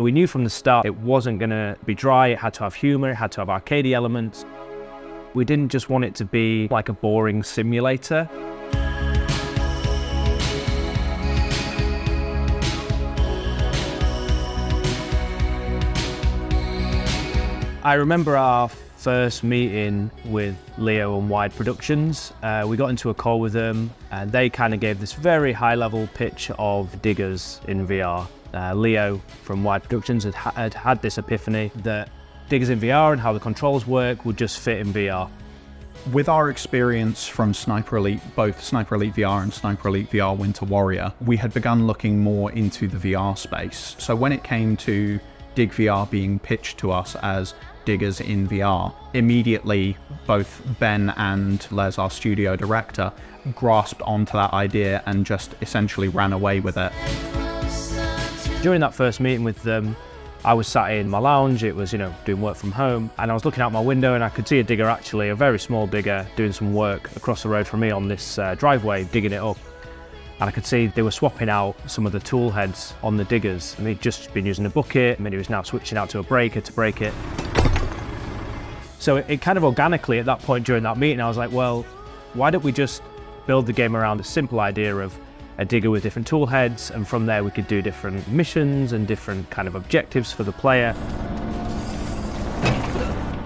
We knew from the start it wasn't going to be dry, it had to have humour, it had to have arcadey elements. We didn't just want it to be like a boring simulator. I remember our first meeting with Leo and Wide Productions. We got into a call with them and they kind of gave this very high level pitch of diggers in VR. Leo from Wide Productions had this epiphany that diggers in VR and how the controls work would just fit in VR. With our experience from Sniper Elite, both Sniper Elite VR and Sniper Elite VR Winter Warrior, we had begun looking more into the VR space. So when it came to Dig VR being pitched to us as diggers in VR, immediately both Ben and Les, our studio director, grasped onto that idea and just essentially ran away with it. During that first meeting with them, I was sat in my lounge, it was, doing work from home, and I was looking out my window and I could see a digger, actually, a very small digger, doing some work across the road from me on this driveway, digging it up. And I could see they were swapping out some of the tool heads on the diggers. And he'd just been using a bucket, and he was now switching out to a breaker to break it. So it kind of organically, at that point during that meeting, I was like, well, why don't we just build the game around a simple idea of a digger with different tool heads, and from there we could do different missions and different kind of objectives for the player.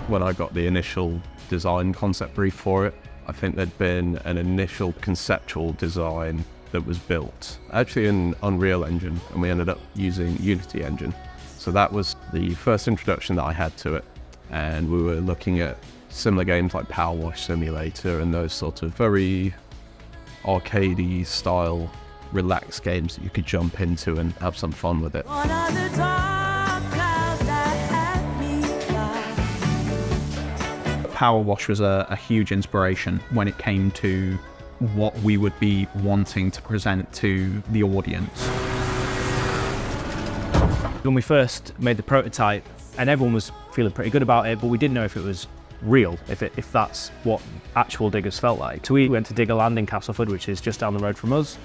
When I got the initial design concept brief for it, I think there'd been an initial conceptual design that was built, actually in Unreal Engine, and we ended up using Unity Engine. So that was the first introduction that I had to it. And we were looking at similar games like Power Wash Simulator and those sort of very arcadey style, relaxed games that you could jump into and have some fun with it. Power Wash was a huge inspiration when it came to what we would be wanting to present to the audience. When we first made the prototype, and everyone was feeling pretty good about it, but we didn't know if it was real, if that's what actual diggers felt like. So we went to Diggerland in Castleford, which is just down the road from us,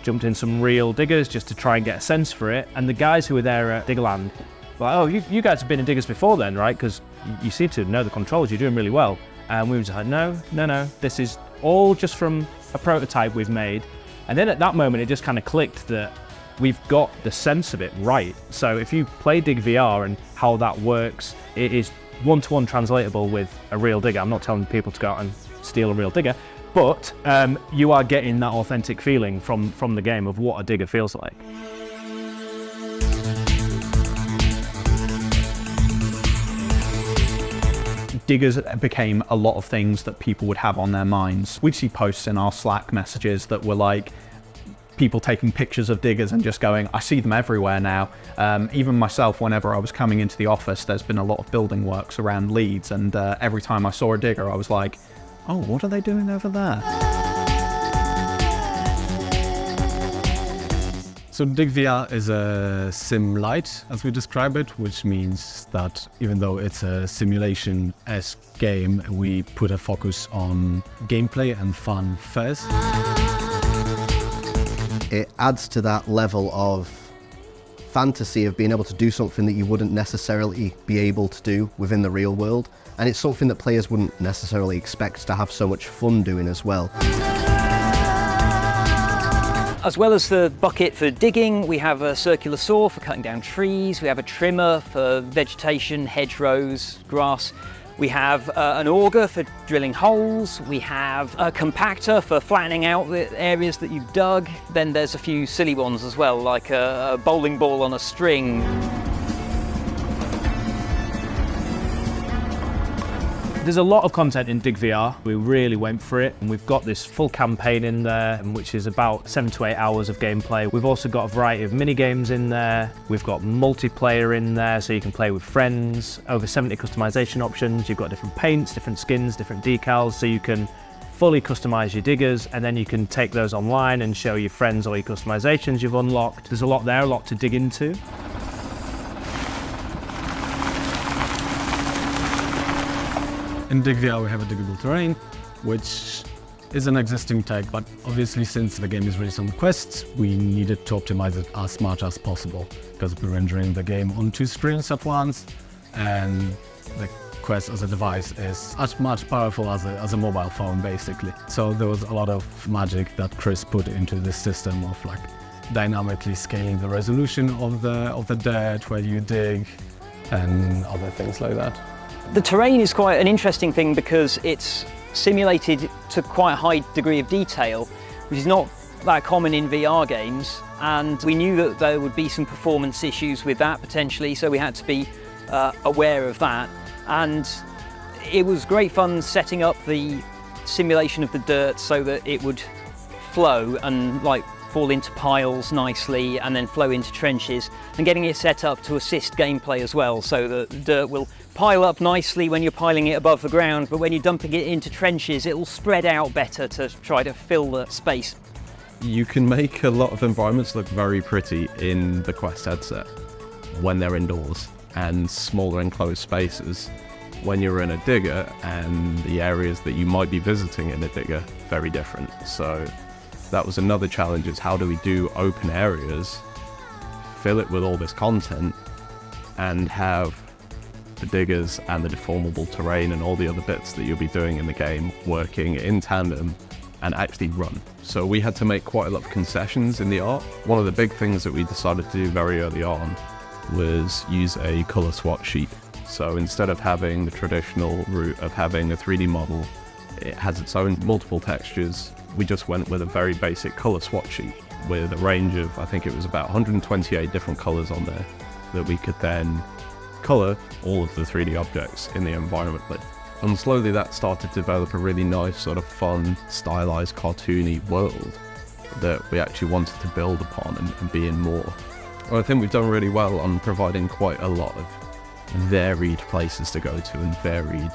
jumped in some real diggers just to try and get a sense for it, and the guys who were there at Diggerland were like, oh, you guys have been in diggers before then, right? Because you seem to know the controls, you're doing really well. And we were just like, no, this is all just from a prototype we've made. And then at that moment, it just kind of clicked that we've got the sense of it right. So if you play Dig VR and how that works, it is one-to-one translatable with a real digger. I'm not telling people to go out and steal a real digger, but you are getting that authentic feeling from the game of what a digger feels like. Diggers became a lot of things that people would have on their minds. We'd see posts in our Slack messages that were like, people taking pictures of diggers and just going, I see them everywhere now. Even myself, whenever I was coming into the office, there's been a lot of building works around Leeds, and every time I saw a digger, I was like, oh, what are they doing over there? So Dig VR is a sim light, as we describe it, which means that even though it's a simulation-esque game, we put a focus on gameplay and fun first. It adds to that level of fantasy of being able to do something that you wouldn't necessarily be able to do within the real world, and it's something that players wouldn't necessarily expect to have so much fun doing as well. As well as the bucket for digging, we have a circular saw for cutting down trees, we have a trimmer for vegetation, hedgerows, grass. We have an auger for drilling holes, we have a compactor for flattening out the areas that you've dug, then there's a few silly ones as well, like a bowling ball on a string. There's a lot of content in Dig VR. We really went for it, and we've got this full campaign in there, which is about 7 to 8 hours of gameplay. We've also got a variety of mini games in there. We've got multiplayer in there, so you can play with friends. Over 70 customization options. You've got different paints, different skins, different decals, so you can fully customize your diggers, and then you can take those online and show your friends all your customizations you've unlocked. There's a lot there, a lot to dig into. In Dig VR we have a diggable terrain, which is an existing tech, but obviously since the game is released on the Quest, we needed to optimize it as much as possible because we're rendering the game on 2 screens at once, and the Quest as a device is as much powerful as a mobile phone, basically. So there was a lot of magic that Chris put into this system of like dynamically scaling the resolution of the dirt where you dig and other things like that. The terrain is quite an interesting thing because it's simulated to quite a high degree of detail, which is not that common in VR games, and we knew that there would be some performance issues with that potentially, so we had to be aware of that. And it was great fun setting up the simulation of the dirt so that it would flow and like fall into piles nicely and then flow into trenches, and getting it set up to assist gameplay as well, so that the dirt will pile up nicely when you're piling it above the ground, but when you're dumping it into trenches it will spread out better to try to fill the space. You can make a lot of environments look very pretty in the Quest headset when they're indoors, and smaller enclosed spaces when you're in a digger, and the areas that you might be visiting in a digger very different. So that was another challenge, is how do we do open areas, fill it with all this content, and have the diggers and the deformable terrain and all the other bits that you'll be doing in the game working in tandem and actually run. So we had to make quite a lot of concessions in the art. One of the big things that we decided to do very early on was use a color swatch sheet. So instead of having the traditional route of having a 3D model, it has its own multiple textures. We just went with a very basic color swatch sheet with a range of, I think it was about 128 different colors on there that we could then color all of the 3D objects in the environment with. And slowly that started to develop a really nice sort of fun, stylized, cartoony world that we actually wanted to build upon and be in more. Well, I think we've done really well on providing quite a lot of varied places to go to and varied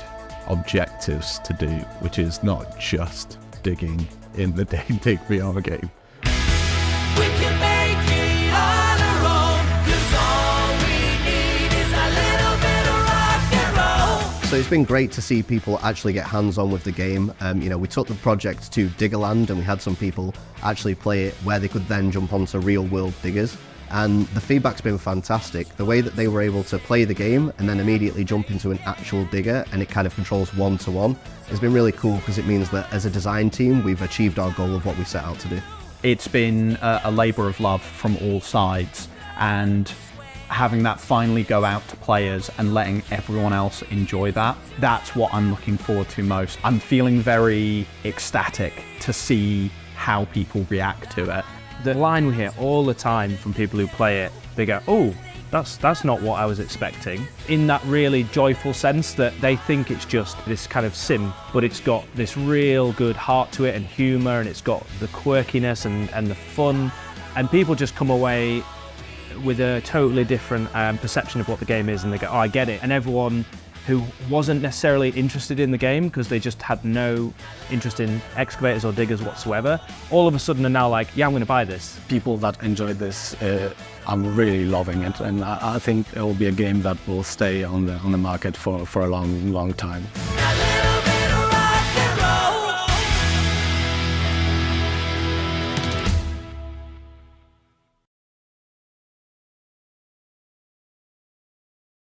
objectives to do, which is not just digging in the Dig VR game. We can make it on our own, 'cause all we need is a little bit of rock and roll. So it's been great to see people actually get hands-on with the game. We took the project to Diggerland and we had some people actually play it where they could then jump onto real-world diggers. And the feedback's been fantastic. The way that they were able to play the game and then immediately jump into an actual digger and it kind of controls one-to-one has been really cool, because it means that as a design team, we've achieved our goal of what we set out to do. It's been a labour of love from all sides, and having that finally go out to players and letting everyone else enjoy that, that's what I'm looking forward to most. I'm feeling very ecstatic to see how people react to it. The line we hear all the time from people who play it, they go, oh, that's not what I was expecting. In that really joyful sense that they think it's just this kind of sim, but it's got this real good heart to it and humour, and it's got the quirkiness and the fun. And people just come away with a totally different perception of what the game is, and they go, oh, I get it. And everyone who wasn't necessarily interested in the game because they just had no interest in excavators or diggers whatsoever, all of a sudden are now like, yeah, I'm going to buy this. People that enjoyed this, I'm really loving it, and I think it will be a game that will stay on the market for a long time.